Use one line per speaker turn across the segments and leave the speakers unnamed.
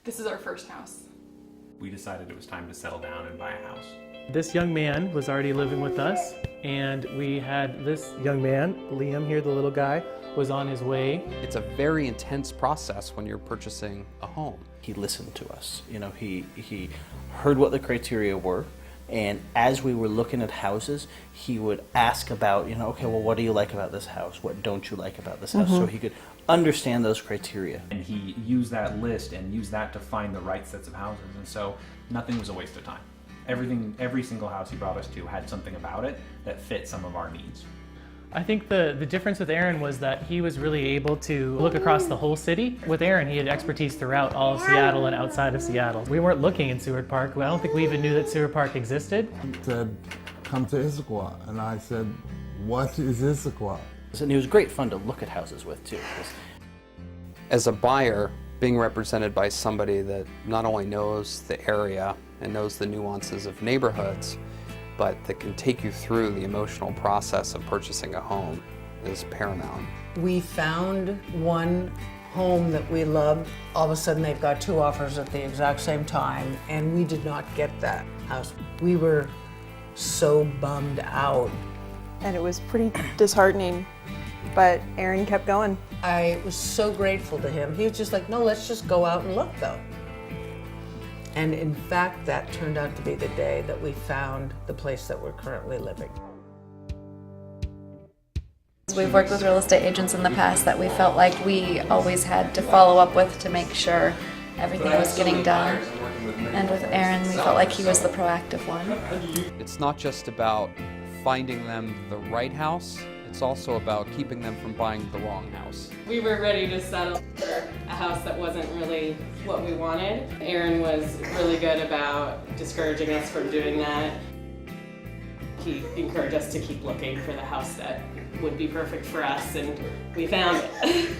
This is our first house.
We decided it was time to settle down and buy a house.
This young man was already living with us, and we had this young man, Liam here, the little guy, was on his way.
It's a very intense process when you're purchasing a home.
He listened to us. You know, he heard what the criteria were, and as we were looking at houses, he would ask about, you know, okay, well, what do you like about this house? What don't you like about this house? So he could understand those criteria.
And he used that list and used that to find the right sets of houses. And so nothing was a waste of time. Every single house he brought us to had something about it that fit some of our needs.
I think the difference with Aaron was that he was really able to look across the whole city. With Aaron, he had expertise throughout all of Seattle and outside of Seattle. We weren't looking in Seward Park. I don't think we even knew that Seward Park existed.
He said, come to Issaquah. And I said, what is Issaquah?
And it was great fun to look at houses with, too.
As a buyer, being represented by somebody that not only knows the area and knows the nuances of neighborhoods, but that can take you through the emotional process of purchasing a home is paramount.
We found one home that we loved. All of a sudden they've got two offers at the exact same time, and we did not get that house. We were so bummed out.
And it was pretty disheartening, but Aaron kept going.
I was so grateful to him. He was just like, no, let's just go out and look though. And in fact, that turned out to be the day that we found the place that we're currently living.
We've worked with real estate agents in the past that we felt like we always had to follow up with to make sure everything was getting done. And with Aaron, we felt like he was the proactive one.
It's not just about finding them the right house, it's also about keeping them from buying the wrong house.
We were ready to settle for a house that wasn't really what we wanted. Aaron was really good about discouraging us from doing that. He encouraged us to keep looking for the house that would be perfect for us, and we found it.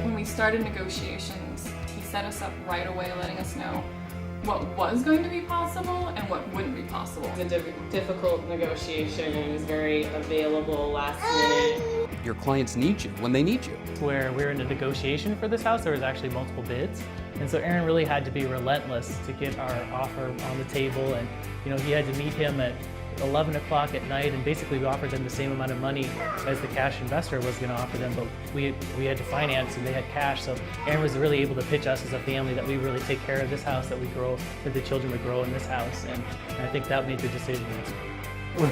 When we started negotiations, he set us up right away, letting us know what was going to be possible and what wouldn't be possible.
It was a difficult negotiation, and he was very available last minute.
Your clients need you when they need you.
Where we were in a negotiation for this house, there was actually multiple bids. And so Aaron really had to be relentless to get our offer on the table. And you know, he had to meet him at 11 o'clock at night, and basically we offered them the same amount of money as the cash investor was going to offer them, but we had to finance and they had cash. So Aaron was really able to pitch us as a family that we really take care of this house, that the children would grow in this house, and I think that made the decision.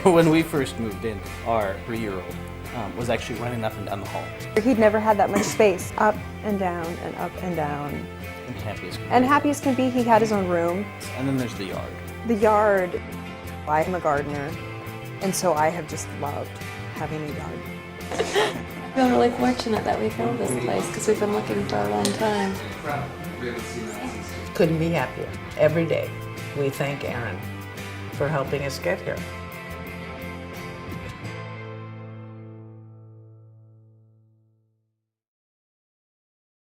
When we first moved in, our 3-year-old was actually running up and down the hall.
He'd never had that much space, up and down and up and down.
And happy as can be.
And happy as can be, he had his own room.
And then there's the yard.
The yard, I am a gardener, and so I have just loved having a yard.
I feel really fortunate that we found this place because we've been looking for a long time.
Couldn't be happier. Every day we thank Aaron for helping us get here.